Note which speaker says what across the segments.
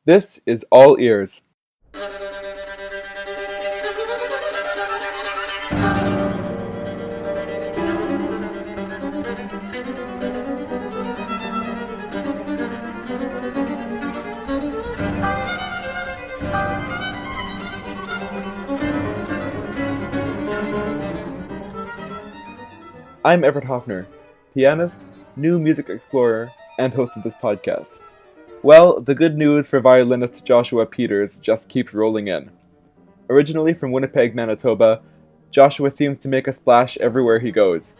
Speaker 1: This is All Ears. I'm Everett Hopfner, pianist, new music explorer, and host of this podcast. Well, the good news for violinist Joshua Peters just keeps rolling in. Originally from Winnipeg, Manitoba, Joshua seems to make a splash everywhere he goes.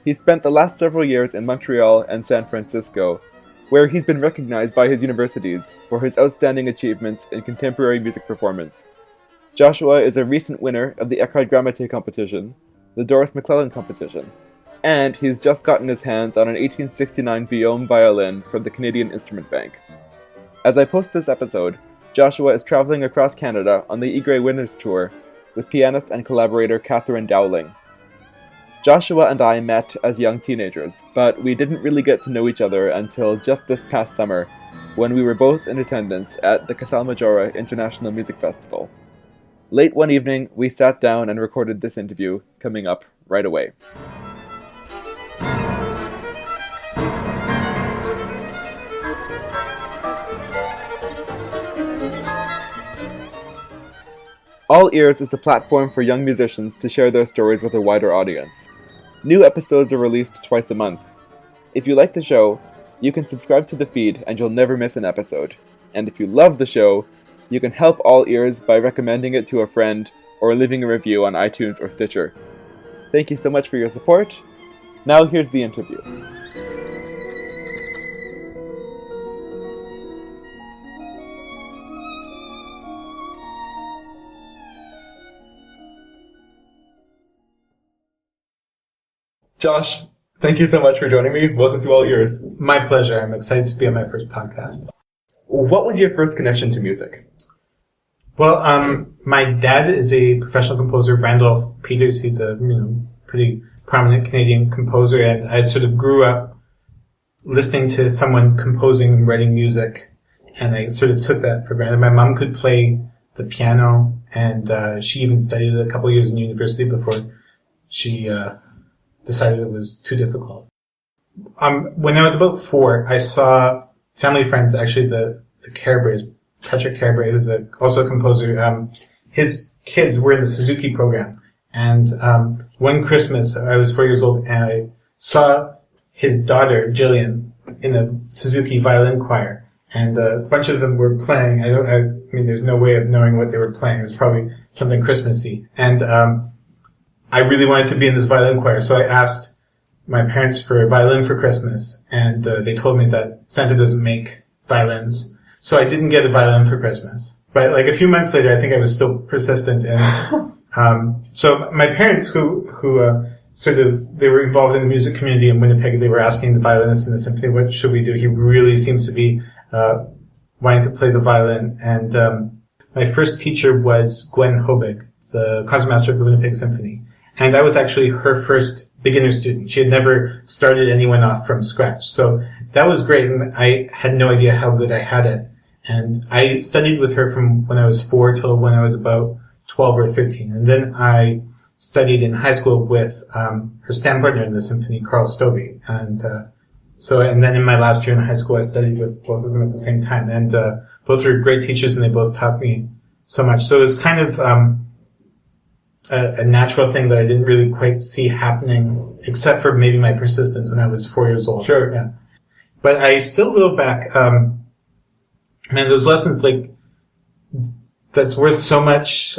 Speaker 1: He's spent the last several years in Montreal and San Francisco, where he's been recognized by his universities for his outstanding achievements in contemporary music performance. Joshua is a recent winner of the École Grammatique competition, the Doris McClellan competition, and he's just gotten his hands on an 1869 Viome violin from the Canadian Instrument Bank. As I post this episode, Joshua is traveling across Canada on the Ygre Winners Tour with pianist and collaborator Catherine Dowling. Joshua and I met as young teenagers, but we didn't really get to know each other until just this past summer, when we were both in attendance at the Casal Majora International Music Festival. Late one evening, we sat down and recorded this interview, coming up right away. All Ears is a platform for young musicians to share their stories with a wider audience. New episodes are released twice a month. If you like the show, you can subscribe to the feed and you'll never miss an episode. And if you love the show, you can help All Ears by recommending it to a friend or leaving a review on iTunes or Stitcher. Thank you so much for your support. Now here's the interview. Josh, thank you so much for joining me. Welcome to All Ears.
Speaker 2: My pleasure. I'm excited to be on my first podcast.
Speaker 1: What was your first connection to music?
Speaker 2: Well, my dad is a professional composer, Randolph Peters. He's a pretty prominent Canadian composer, and I sort of grew up listening to someone composing and writing music, and I sort of took that for granted. My mom could play the piano, and she even studied a couple of years in university before she decided it was too difficult. When I was about 4, I saw family friends, actually the Carberries, Patrick Carberry, who's also a composer. His kids were in the Suzuki program. And one Christmas, I was 4 years old, and I saw his daughter, Jillian, in the Suzuki violin choir. And a bunch of them were playing. I mean, there's no way of knowing what they were playing. It was probably something Christmassy. And I really wanted to be in this violin choir, so I asked my parents for a violin for Christmas, and they told me that Santa doesn't make violins, so I didn't get a violin for Christmas. But like a few months later, I think I was still persistent, and so my parents, who sort of, they were involved in the music community in Winnipeg, they were asking the violinist in the symphony, what should we do? He really seems to be wanting to play the violin, and my first teacher was Gwen Hobig, the concertmaster of the Winnipeg Symphony. And I was actually her first beginner student. She had never started anyone off from scratch. So that was great, and I had no idea how good I had it. And I studied with her from when I was 4 till when I was about 12 or 13. And then I studied in high school with her stand partner in the symphony, Carl Stovey. And then in my last year in high school, I studied with both of them at the same time. And both were great teachers, and they both taught me so much. So it was kind of a natural thing that I didn't really quite see happening, except for maybe my persistence when I was 4 years old.
Speaker 1: Sure.
Speaker 2: Yeah. But I still go back, man, those lessons, like, that's worth so much,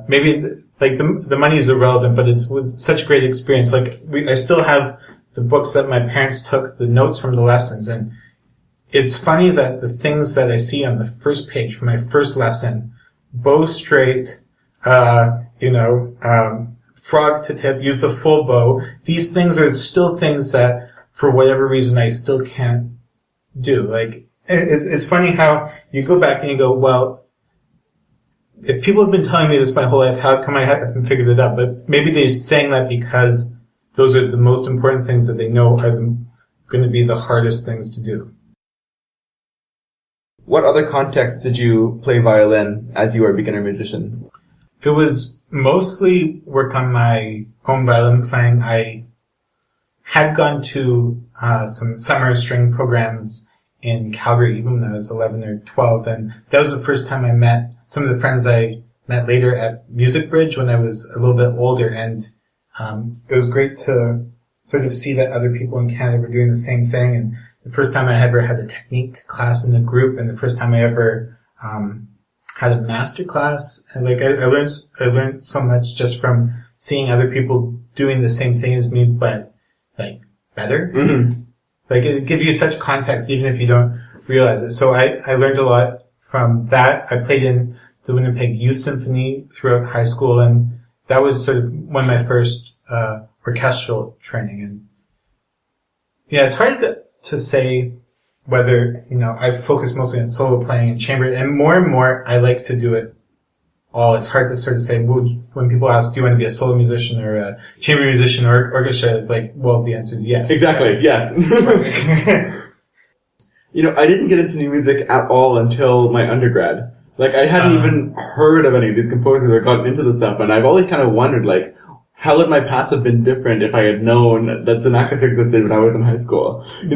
Speaker 2: maybe, like, the money is irrelevant, but it's with such great experience. Like, I still have the books that my parents took, the notes from the lessons, and it's funny that the things that I see on the first page for my first lesson, bow straight, frog to tip, use the full bow. These things are still things that, for whatever reason, I still can't do. Like, it's funny how you go back and you go, well, if people have been telling me this my whole life, how come I haven't figured it out? But maybe they're saying that because those are the most important things that they know are going to be the hardest things to do.
Speaker 1: What other contexts did you play violin as you were a beginner musician?
Speaker 2: It was mostly work on my own violin playing. I had gone to some summer string programs in Calgary even when I was 11 or 12, and that was the first time I met some of the friends I met later at Music Bridge when I was a little bit older, and it was great to sort of see that other people in Canada were doing the same thing. And the first time I ever had a technique class in the group, and the first time I ever had a master class, and like I learned so much just from seeing other people doing the same thing as me, but like better. Mm-hmm. Like it gives you such context even if you don't realize it. So I learned a lot from that. I played in the Winnipeg Youth Symphony throughout high school, and that was sort of one of my first orchestral training. And yeah, it's hard to say whether, I focus mostly on solo playing and chamber, and more I like to do it all. It's hard to sort of say, when people ask, do you want to be a solo musician or a chamber musician or orchestra? Like, well, the answer is yes.
Speaker 1: Exactly, yes. I didn't get into new music at all until my undergrad. Like, I hadn't even heard of any of these composers or gotten into the stuff, and I've always kind of wondered, like, how would my path have been different if I had known that Xenakis existed when I was in high school? You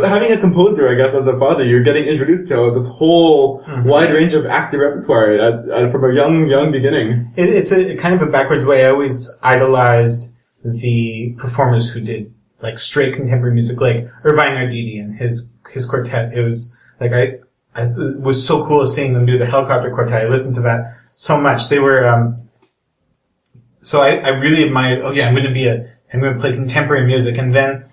Speaker 1: having a composer, I guess, as a father, you're getting introduced to this whole wide range of active repertoire from a young beginning.
Speaker 2: It's a kind of a backwards way. I always idolized the performers who did like straight contemporary music, like Irvine Arditi and his quartet. It was like it was so cool seeing them do the Helicopter Quartet. I listened to that so much. They were so I really admired, I'm going to play contemporary music. And then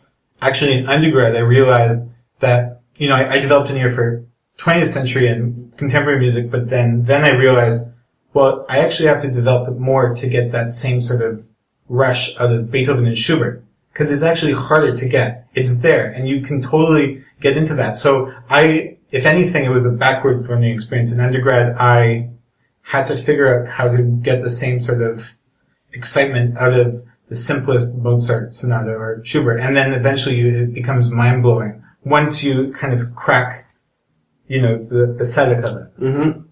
Speaker 2: actually in undergrad, I realized that, I developed an ear for 20th century and contemporary music, but then I realized, well, I actually have to develop it more to get that same sort of rush out of Beethoven and Schubert. Because it's actually harder to get. It's there, and you can totally get into that. So if anything, it was a backwards learning experience. In undergrad, I had to figure out how to get the same sort of excitement out of the simplest Mozart sonata or Schubert. And then eventually it becomes mind-blowing once you kind of crack, the aesthetic of it.
Speaker 1: Mm-hmm.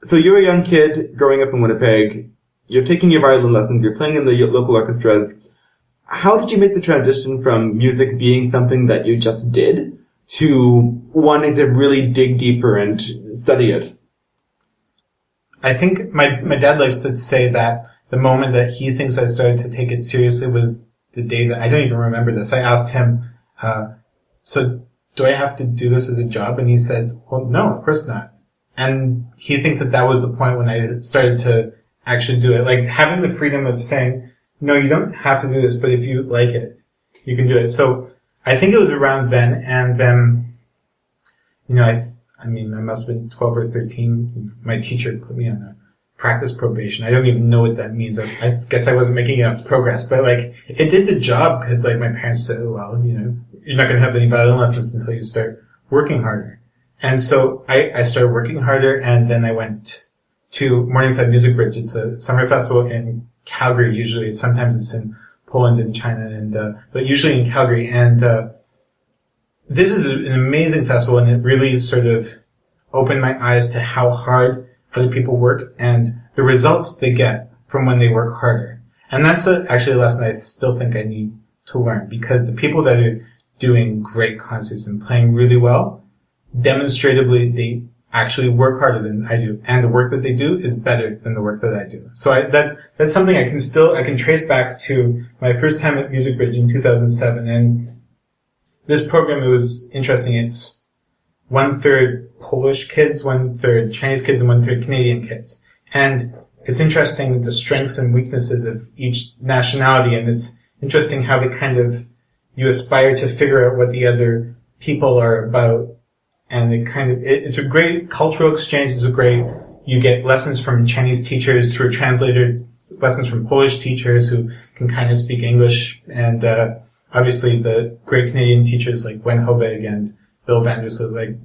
Speaker 1: So you're a young kid growing up in Winnipeg. You're taking your violin lessons. You're playing in the local orchestras. How did you make the transition from music being something that you just did to wanting to really dig deeper and study it?
Speaker 2: I think my dad likes to say that the moment that he thinks I started to take it seriously was the day that, I don't even remember this. I asked him, so do I have to do this as a job? And he said, well, no, of course not. And he thinks that was the point when I started to actually do it. Like having the freedom of saying, no, you don't have to do this, but if you like it, you can do it. So I think it was around then, and then, I must have been 12 or 13. My teacher put me on a practice probation. I don't even know what that means. I guess I wasn't making enough progress, but like, it did the job because like my parents said, well, you're not going to have any violin lessons until you start working harder. And so I started working harder, and then I went to Morningside Music Bridge. It's a summer festival in Calgary usually. Sometimes it's in Poland and China, but usually in Calgary. And this is an amazing festival, and it really sort of opened my eyes to how hard other people work and the results they get from when they work harder. And that's actually a lesson I still think I need to learn, because the people that are doing great concerts and playing really well, demonstratively, they actually work harder than I do, and the work that they do is better than the work that I do. So that's something I can trace back to my first time at Music Bridge in 2007. And this program, it was interesting. It's 1/3 Polish kids, 1/3 Chinese kids, and 1/3 Canadian kids. And it's interesting the strengths and weaknesses of each nationality, and it's interesting how you aspire to figure out what the other people are about. And it's a great cultural exchange. You get lessons from Chinese teachers through a translator, lessons from Polish teachers who can kind of speak English, and obviously the great Canadian teachers like Gwen Hobeg and Bill Vandersloot. Like,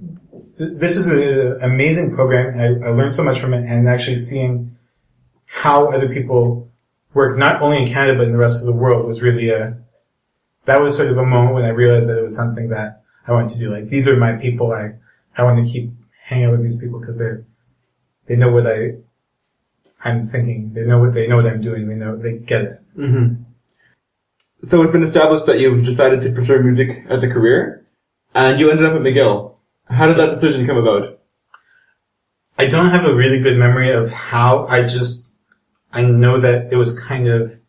Speaker 2: this is an amazing program. I learned so much from it, and actually seeing how other people work, not only in Canada, but in the rest of the world, was really that was sort of a moment when I realized that it was something that I wanted to do. Like, these are my people. I want to keep hang out with these people because they know what I'm thinking. They know what I'm doing. They get it.
Speaker 1: Mm-hmm. So it's been established that you've decided to pursue music as a career, and you ended up at McGill. How did that decision come about?
Speaker 2: I don't have a really good memory of how. I know that it was kind of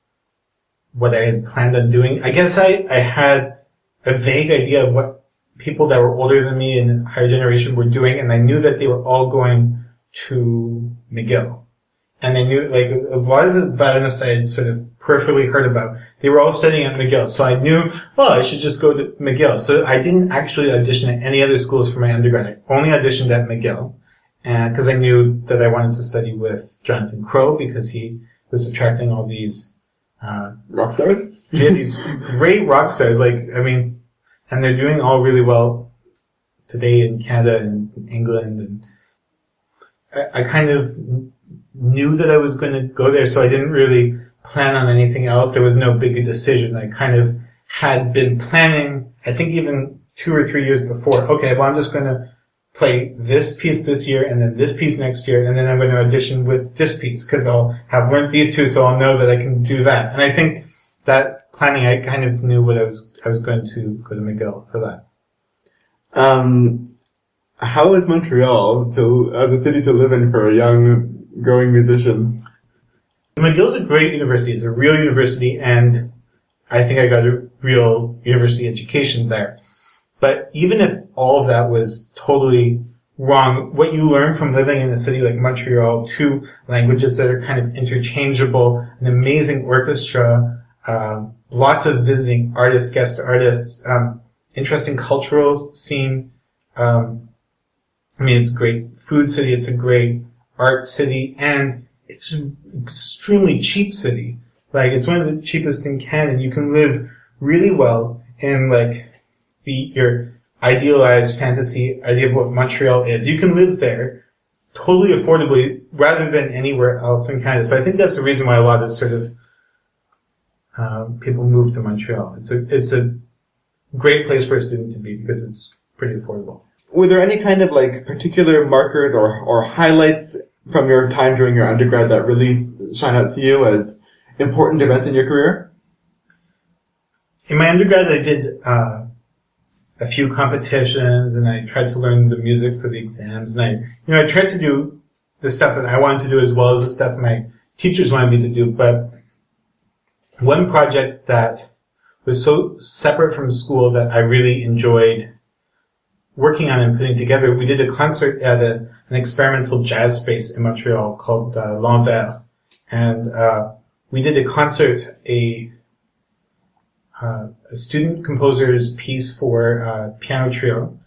Speaker 2: what I had planned on doing. I guess I had a vague idea of what people that were older than me and higher generation were doing, and I knew that they were all going to McGill. And I knew, like, a lot of the violinists I had sort of peripherally heard about, they were all studying at McGill. So I knew, I should just go to McGill. So I didn't actually audition at any other schools for my undergrad. I only auditioned at McGill. And because I knew that I wanted to study with Jonathan Crowe because he was attracting all these
Speaker 1: rock stars?
Speaker 2: Yeah, these great rock stars. And they're doing all really well today in Canada and England. And I kind of knew that I was going to go there, so I didn't really plan on anything else. There was no big decision. I kind of had been planning, I think even 2 or 3 years before. Okay, well, I'm just going to play this piece this year and then this piece next year, and then I'm going to audition with this piece because I'll have learned these two, so I'll know that I can do that. And I think that planning, I kind of knew what I was going to go to McGill for that.
Speaker 1: How is Montreal as a city to live in for a young, growing musician?
Speaker 2: McGill's a great university. It's a real university, and I think I got a real university education there. But even if all of that was totally wrong, what you learn from living in a city like Montreal, 2 languages that are kind of interchangeable, an amazing orchestra, lots of visiting artists, guest artists, interesting cultural scene. It's a great food city, it's a great art city, and it's an extremely cheap city. It's one of the cheapest in Canada. You can live really well in, your idealized fantasy idea of what Montreal is. You can live there totally affordably rather than anywhere else in Canada. So I think that's the reason why a lot of sort of people move to Montreal. It's a great place for a student to be because it's pretty affordable.
Speaker 1: Were there any kind of particular markers or highlights from your time during your undergrad that really shine out to you as important events in your career?
Speaker 2: In my undergrad, I did a few competitions, and I tried to learn the music for the exams, and I tried to do the stuff that I wanted to do as well as the stuff my teachers wanted me to do. But one project that was so separate from school that I really enjoyed working on and putting together, we did a concert at an experimental jazz space in Montreal called L'Envers, and we did a concert, a student composer's piece for piano trio,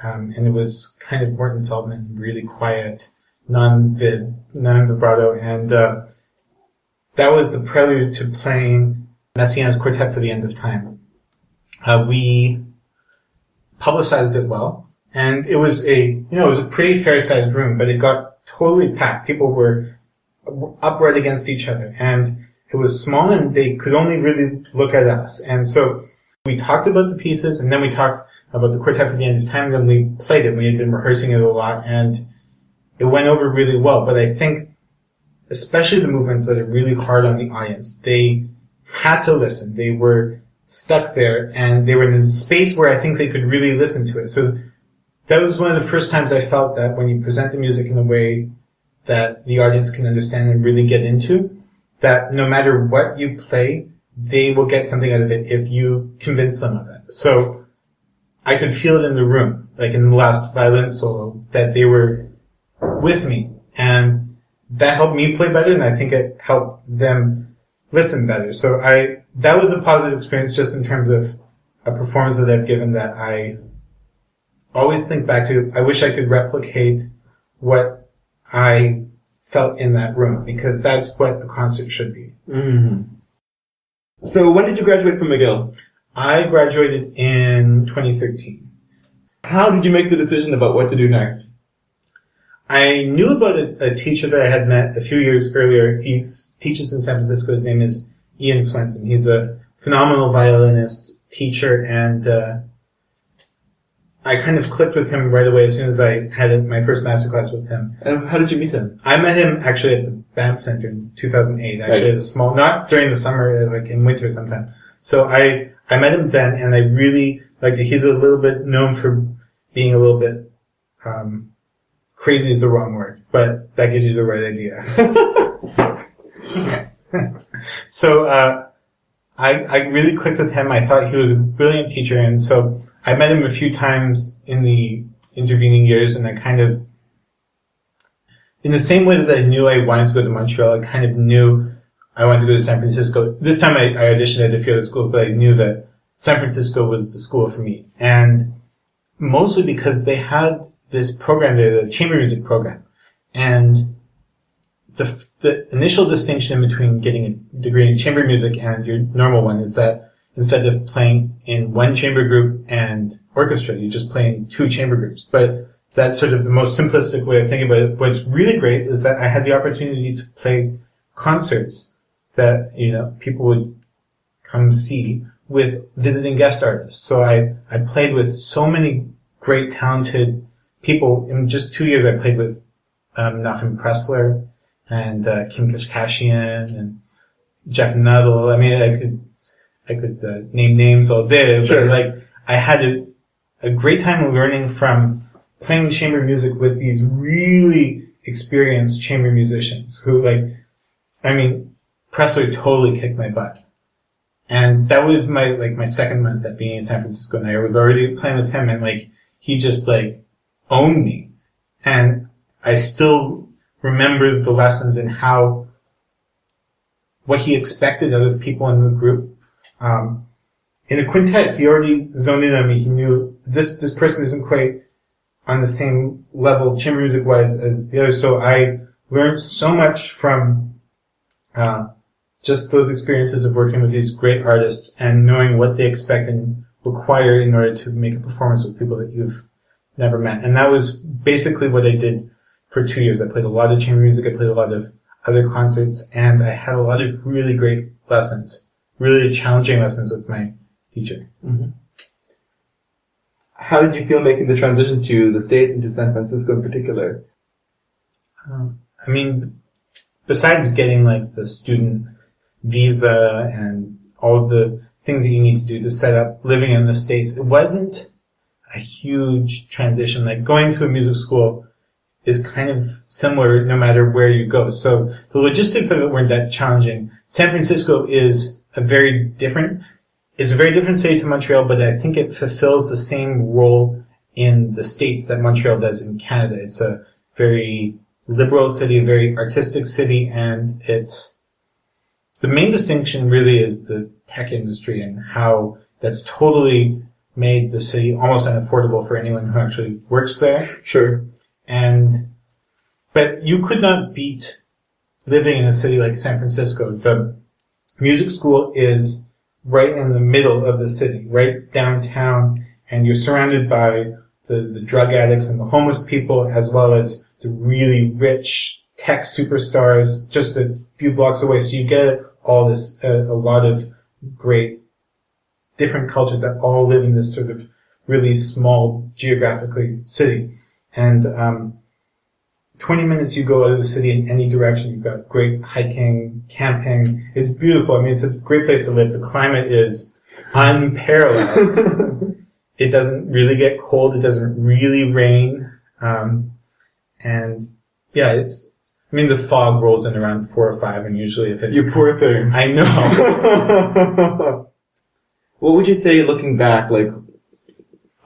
Speaker 2: and it was kind of Morton Feldman, really quiet, non-vibrato, and that was the prelude to playing Messiaen's Quartet for the End of Time. We publicized it well, and it was a pretty fair-sized room, but it got totally packed. People were upright against each other, and it was small, and they could only really look at us. And so we talked about the pieces, and then we talked about the Quartet for the End of Time, and then we played it. We had been rehearsing it a lot, and it went over really well. But I think, especially the movements that are really hard on the audience, they had to listen. They were stuck there, and they were in a space where I think they could really listen to it. So that was one of the first times I felt that when you present the music in a way that the audience can understand and really get into, that no matter what you play, they will get something out of it if you convince them of it. So I could feel it in the room, in the last violin solo, that they were with me. And that helped me play better, and I think it helped them listen better. So that was a positive experience just in terms of a performance that I've given that I always think back to. I wish I could replicate what I felt in that room, because that's what a concert should be.
Speaker 1: Mm-hmm. So when did you graduate from McGill?
Speaker 2: I graduated in 2013.
Speaker 1: How did you make the decision about what to do next?
Speaker 2: I knew about a teacher that I had met a few years earlier. He teaches in San Francisco. His name is Ian Swenson. He's a phenomenal violinist, teacher, and I kind of clicked with him right away as soon as I had my first masterclass with him.
Speaker 1: And how did you meet him?
Speaker 2: I met him actually at the Banff Center in 2008. Actually, at a small, not during the summer, like in winter sometime. So I met him then, and I really liked it. He's a little bit known for being a little bit, crazy is the wrong word, but that gives you the right idea. So, I really clicked with him. I thought he was a brilliant teacher, and so I met him a few times in the intervening years, and I kind of, in the same way that I knew I wanted to go to Montreal, I kind of knew I wanted to go to San Francisco. This time I auditioned at a few other schools, but I knew that San Francisco was the school for me. And mostly because they had this program there, the chamber music program. And the initial distinction between getting a degree in chamber music and your normal one is that instead of playing in one chamber group and orchestra, you just play in two chamber groups. But that's sort of the most simplistic way of thinking about it. What's really great is that I had the opportunity to play concerts that, people would come see with visiting guest artists. So I played with so many great, talented people. In just 2 years, I played with Nachum Pressler and Kim Kashkashian and Jeff Nuttall. I mean, I could name names all day, but
Speaker 1: sure.
Speaker 2: I had a great time learning from playing chamber music with these really experienced chamber musicians who, Pressler totally kicked my butt. And that was my second month at being in San Francisco, and I was already playing with him, and he just owned me. And I still remember the lessons and what he expected out of people in the group. In a quintet, he already zoned in on me. He knew this person isn't quite on the same level chamber music wise as the others. So I learned so much from, just those experiences of working with these great artists and knowing what they expect and require in order to make a performance with people that you've never met. And that was basically what I did for 2 years. I played a lot of chamber music, I played a lot of other concerts, and I had a lot of really great lessons, really challenging lessons with my teacher.
Speaker 1: Mm-hmm. How did you feel making the transition to the States and to San Francisco in particular?
Speaker 2: Besides getting the student visa and all the things that you need to do to set up living in the States, it wasn't a huge transition. Going to a music school is kind of similar no matter where you go. So the logistics of it weren't that challenging. San Francisco is a very different city to Montreal, but I think it fulfills the same role in the States that Montreal does in Canada. It's a very liberal city, a very artistic city, and the main distinction really is the tech industry and how that's totally made the city almost unaffordable for anyone who actually works there.
Speaker 1: Sure.
Speaker 2: But you could not beat living in a city like San Francisco. The music school is right in the middle of the city, right downtown, and you're surrounded by the drug addicts and the homeless people, as well as the really rich tech superstars just a few blocks away. So you get all this, a lot of great different cultures that all live in this sort of really small geographically city. And 20 minutes you go out of the city in any direction. You've got great hiking, camping. It's beautiful. It's a great place to live. The climate is unparalleled. It doesn't really get cold. It doesn't really rain. The fog rolls in around 4 or 5, and usually if it...
Speaker 1: You poor thing.
Speaker 2: I know.
Speaker 1: What would you say, looking back,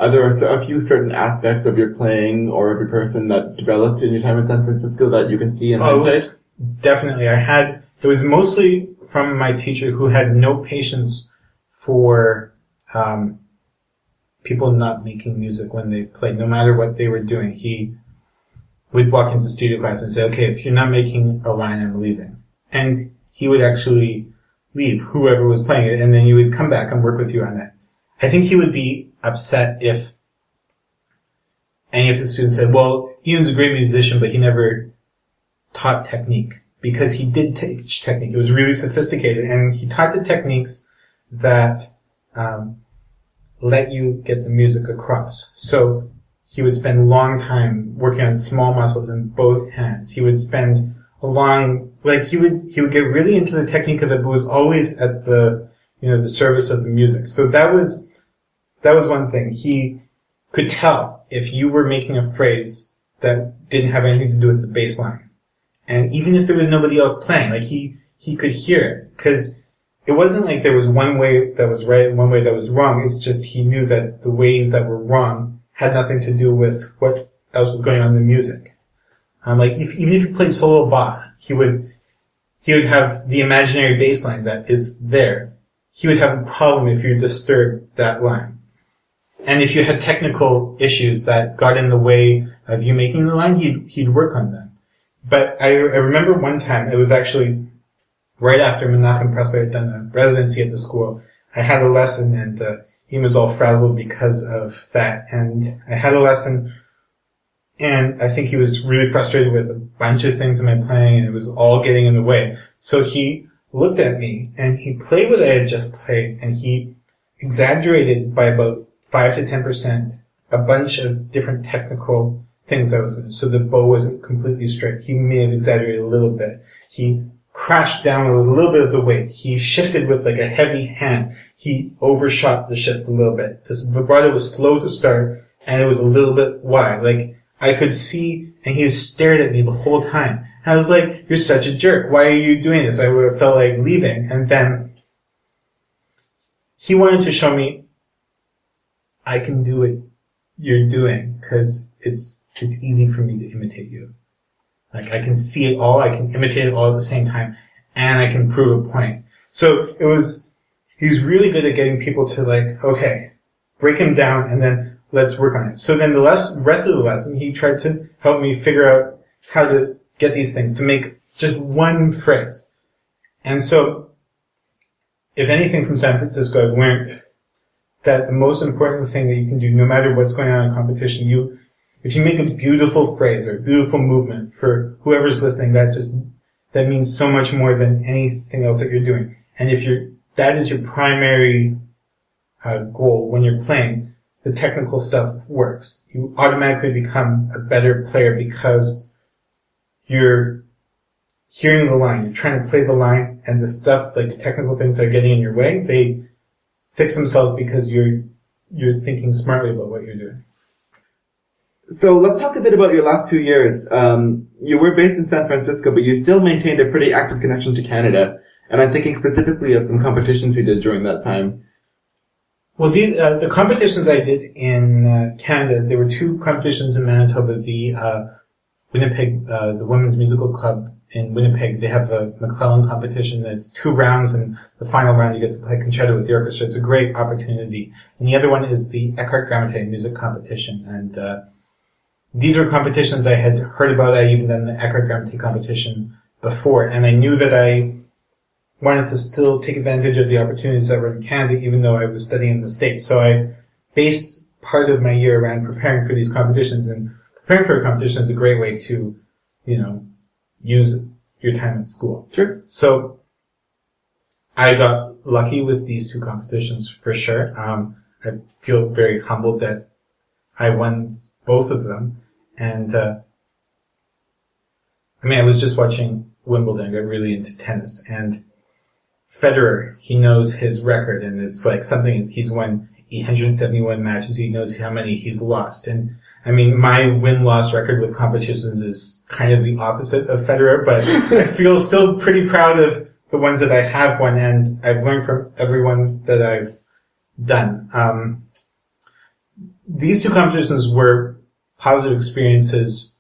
Speaker 1: are there a few certain aspects of your playing or of your person that developed in your time in San Francisco that you can see in hindsight?
Speaker 2: Definitely. It was mostly from my teacher, who had no patience for people not making music when they played, no matter what they were doing. He would walk into studio class and say, okay, if you're not making a line, I'm leaving. And he would actually leave whoever was playing it, and then you would come back and work with you on that. I think he would be upset if any of his students said, well, Ian's a great musician, but he never taught technique. Because he did teach technique. It was really sophisticated, and he taught the techniques that let you get the music across. So he would spend long time working on small muscles in both hands. He would spend a long, he would get really into the technique of it, but was always at the service of the music. So that was one thing. He could tell if you were making a phrase that didn't have anything to do with the bass line. And even if there was nobody else playing, he could hear it. Because it wasn't like there was one way that was right and one way that was wrong. It's just he knew that the ways that were wrong had nothing to do with what else was going on in the music. Even if you played solo Bach, he would have the imaginary bass line that is there. He would have a problem if you disturbed that line. And if you had technical issues that got in the way of you making the line, he'd work on them. But I remember one time, it was actually right after Menachem Presley had done a residency at the school. I had a lesson, and he was all frazzled because of that. And I had a lesson, and I think he was really frustrated with a bunch of things in my playing, and it was all getting in the way. So he looked at me, and he played what I had just played, and he exaggerated by about 5 to 10% a bunch of different technical things that was doing. So the bow wasn't completely straight. He may have exaggerated a little bit. He crashed down a little bit of the weight. He shifted with a heavy hand. He overshot the shift a little bit. This vibrato was slow to start, and it was a little bit wide. I could see, and he was staring at me the whole time. And I was like, "You're such a jerk. Why are you doing this?" I would have felt like leaving. And then he wanted to show me, I can do what you're doing because it's easy for me to imitate you. I can see it all, I can imitate it all at the same time, and I can prove a point. So he's really good at getting people to okay, break him down and then let's work on it. So then the rest of the lesson, he tried to help me figure out how to get these things to make just one phrase. And so, if anything from San Francisco, I've learned that the most important thing that you can do, no matter what's going on in competition, if you make a beautiful phrase or a beautiful movement for whoever's listening, that means so much more than anything else that you're doing. And if that is your primary goal when you're playing, the technical stuff works. You automatically become a better player because you're hearing the line, you're trying to play the line, and the stuff, the technical things that are getting in your way, they fix themselves because you're thinking smartly about what you're doing.
Speaker 1: So let's talk a bit about your last 2 years. You were based in San Francisco, but you still maintained a pretty active connection to Canada. And I'm thinking specifically of some competitions you did during that time.
Speaker 2: Well, the competitions I did in Canada, there were 2 competitions in Manitoba. The Winnipeg, the Women's Musical Club in Winnipeg, they have a McClellan competition. It's 2 rounds, and the final round you get to play concerto with the orchestra. It's a great opportunity. And the other one is the Eckhart Grammatik music competition. And these were competitions I had heard about. I even done the Eckhart Grammatik competition before, and I knew that I wanted to still take advantage of the opportunities that were in Canada, even though I was studying in the States. So I based part of my year around preparing for these competitions, and preparing for a competition is a great way to, use your time at school.
Speaker 1: Sure.
Speaker 2: So I got lucky with these 2 competitions for sure. I feel very humbled that I won both of them. And, I was just watching Wimbledon. I got really into tennis. And Federer, he knows his record, and it's something, he's won 871 matches. He knows how many he's lost. And, my win-loss record with competitions is kind of the opposite of Federer, but I feel still pretty proud of the ones that I have won, and I've learned from everyone that I've done. These 2 competitions were positive experiences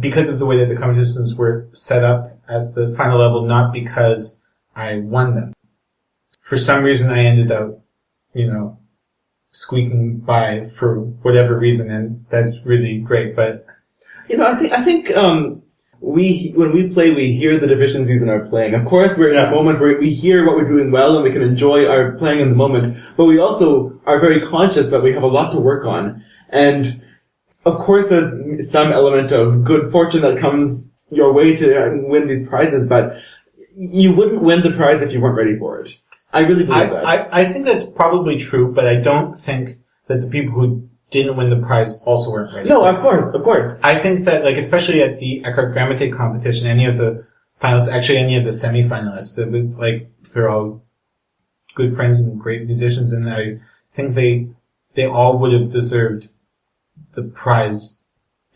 Speaker 2: because of the way that the competitions were set up at the final level, not because I won them. For some reason, I ended up, squeaking by for whatever reason, and that's really great. But
Speaker 1: I think when we play, we hear the deficiencies in our playing. Of course, we're in a moment where we hear what we're doing well, and we can enjoy our playing in the moment. But we also are very conscious that we have a lot to work on. And of course, there's some element of good fortune that comes your way to win these prizes, but you wouldn't win the prize if you weren't ready for it. I really believe that.
Speaker 2: I think that's probably true, but I don't think that the people who didn't win the prize also weren't ready.
Speaker 1: No, of course.
Speaker 2: I think that, like, especially at the Eckhart Grammatik competition, any of the finalists, actually any of the semi-finalists, they're all good friends and great musicians, and I think they all would have deserved the prize.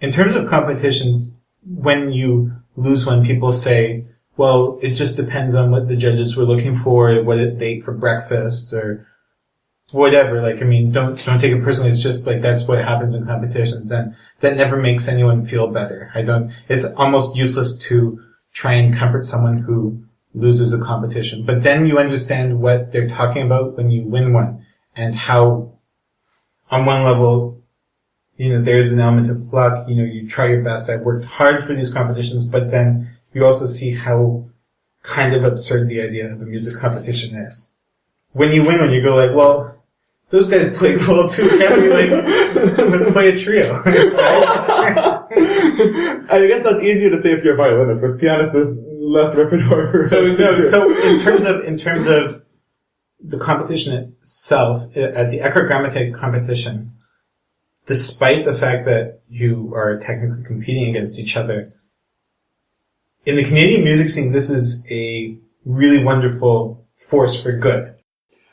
Speaker 2: In terms of competitions, when you lose one, people say, well, it just depends on what the judges were looking for, what they ate for breakfast, or whatever. Like, I mean, don't take it personally. It's just like, that's what happens in competitions, and that never makes anyone feel better. It's almost useless to try and comfort someone who loses a competition. But then you understand what they're talking about when you win one, and how, on one level, there's an element of luck. You try your best. I've worked hard for these competitions, but then you also see how kind of absurd the idea of a music competition is. When you win one, you go like, well, those guys played well too. Can't we, let's play a trio?
Speaker 1: I guess that's easier to say if you're a violinist. With pianists, there's less repertoire for
Speaker 2: So in terms of the competition itself, at the Eckhart Grammatik competition, despite the fact that you are technically competing against each other, in the Canadian music scene, this is a really wonderful force for good.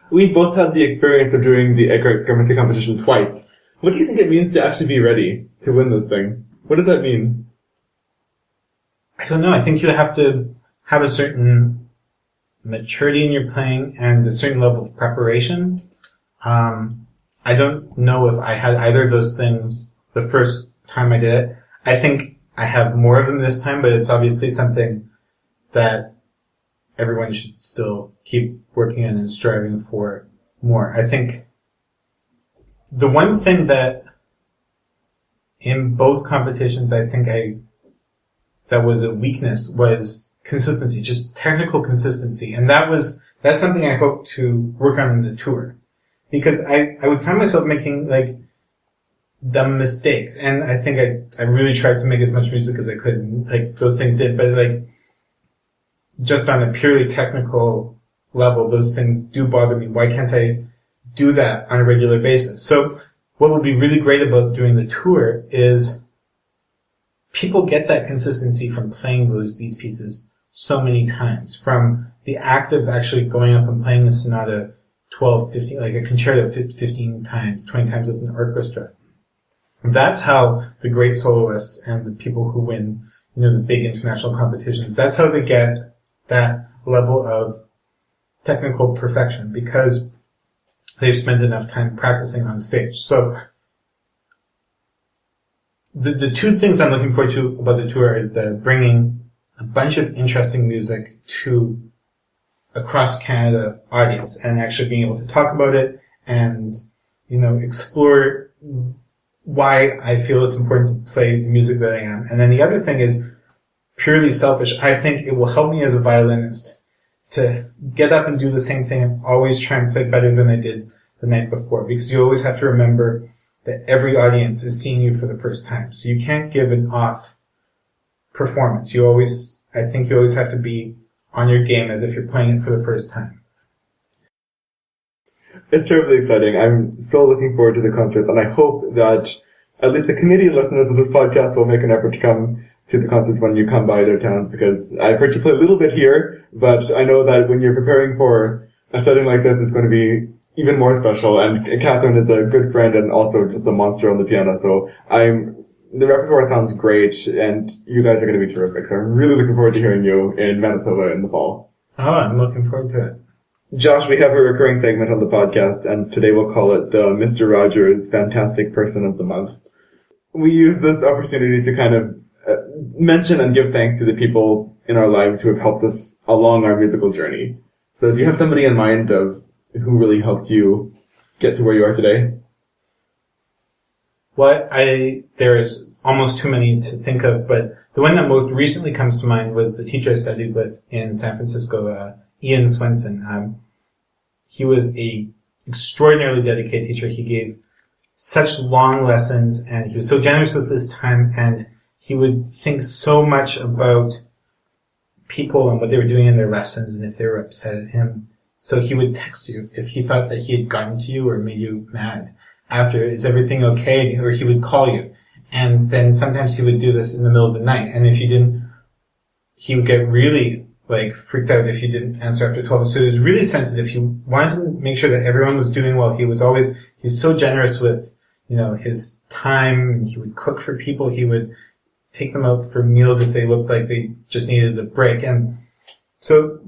Speaker 1: We both had the experience of doing the Eckhart Grammatik competition twice. What do you think it means to actually be ready to win this thing? What does that mean?
Speaker 2: I don't know. I think you have to have a certain maturity in your playing and a certain level of preparation. I don't know if I had either of those things the first time I did it. I think I have more of them this time, but it's obviously something that everyone should still keep working on and striving for more. I think the one thing that in both competitions that was a weakness was consistency, just technical consistency. And that's something I hope to work on in the tour. Because I would find myself making, dumb mistakes. And I think I really tried to make as much music as I could. And, those things did. But, just on a purely technical level, those things do bother me. Why can't I do that on a regular basis? So what would be really great about doing the tour is people get that consistency from playing these pieces so many times. From the act of actually going up and playing the sonata 12, 15, like a concerto 15 times, 20 times with an orchestra. That's how the great soloists and the people who win, the big international competitions, that's how they get that level of technical perfection, because they've spent enough time practicing on stage. So the two things I'm looking forward to about the tour are bringing a bunch of interesting music to across Canada audience, and actually being able to talk about it and, explore why I feel it's important to play the music that I am. And then the other thing is purely selfish. I think it will help me as a violinist to get up and do the same thing and always try and play better than I did the night before, because you always have to remember that every audience is seeing you for the first time. So you can't give an off performance. I think you always have to be on your game as if you're playing it for the first time.
Speaker 1: It's terribly exciting. I'm so looking forward to the concerts, and I hope that at least the Canadian listeners of this podcast will make an effort to come to the concerts when you come by their towns, because I've heard you play a little bit here, but I know that when you're preparing for a setting like this, it's going to be even more special. And Catherine is a good friend and also just a monster on the piano, so the repertoire sounds great, and you guys are going to be terrific. So I'm really looking forward to hearing you in Manitoba in the fall.
Speaker 2: Oh, I'm looking forward to it.
Speaker 1: Josh, we have a recurring segment on the podcast, and today we'll call it the Mr. Rogers Fantastic Person of the Month. We use this opportunity to kind of mention and give thanks to the people in our lives who have helped us along our musical journey. So do you have somebody in mind of who really helped you get to where you are today?
Speaker 2: Well, there is almost too many to think of, but the one that most recently comes to mind was the teacher I studied with in San Francisco, Ian Swenson. He was a extraordinarily dedicated teacher. He gave such long lessons, and he was so generous with his time, and he would think so much about people and what they were doing in their lessons, and if they were upset at him. So he would text you if he thought that he had gotten to you or made you mad. After, is everything okay? Or he would call you. And then sometimes he would do this in the middle of the night. And if you didn't, he would get really freaked out if you didn't answer after 12. So he was really sensitive. He wanted to make sure that everyone was doing well. He was so generous with, his time. He would cook for people. He would take them out for meals if they looked like they just needed a break. And so,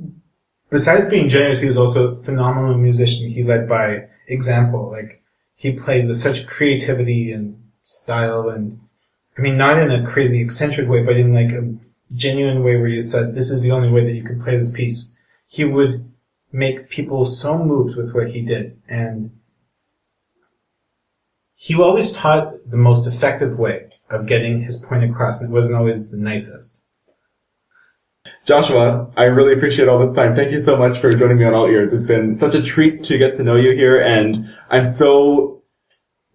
Speaker 2: besides being generous, he was also a phenomenal musician. He led by example. He played with such creativity and style, and not in a crazy eccentric way, but in a genuine way where you said, this is the only way that you can play this piece. He would make people so moved with what he did, and he always taught the most effective way of getting his point across, and it wasn't always the nicest.
Speaker 1: Joshua, I really appreciate all this time. Thank you so much for joining me on All Ears. It's been such a treat to get to know you here, and I'm so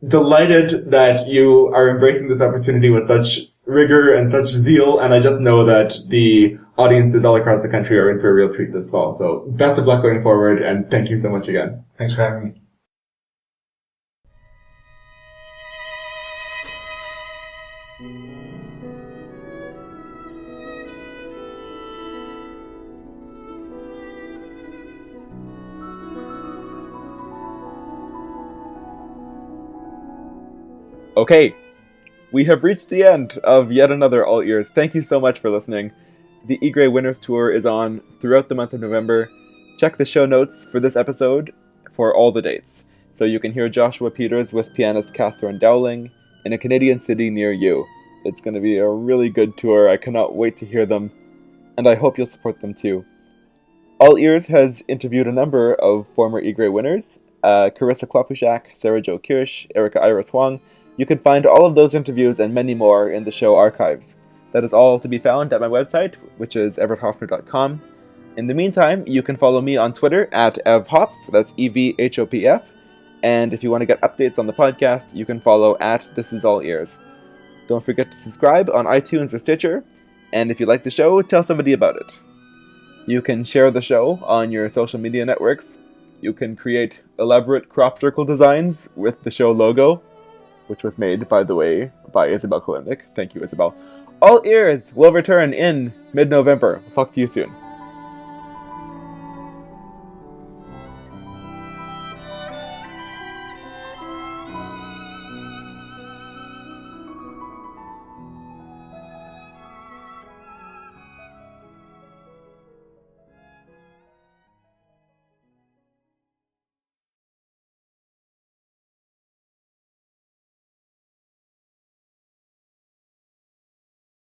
Speaker 1: delighted that you are embracing this opportunity with such rigor and such zeal, and I just know that the audiences all across the country are in for a real treat this fall. So best of luck going forward, and thank you so much again.
Speaker 2: Thanks for having me.
Speaker 1: Okay, we have reached the end of yet another All Ears. Thank you so much for listening. The Egrey Winners Tour is on throughout the month of November. Check the show notes for this episode for all the dates, so you can hear Joshua Peters with pianist Catherine Dowling in a Canadian city near you. It's going to be a really good tour. I cannot wait to hear them, and I hope you'll support them too. All Ears has interviewed a number of former Egrey winners, Carissa Klopushak, Sarah Jo Kirsch, Erica Iris Huang. You can find all of those interviews and many more in the show archives. That is all to be found at my website, which is everetthopfner.com. In the meantime, you can follow me on Twitter at evhopf, that's EVHOPF, and if you want to get updates on the podcast, you can follow at This Is All Ears. Don't forget to subscribe on iTunes or Stitcher, and if you like the show, tell somebody about it. You can share the show on your social media networks. You can create elaborate crop circle designs with the show logo, which was made, by the way, by Isabel Kalimnik. Thank you, Isabel. All Ears will return in mid-November. We'll talk to you soon.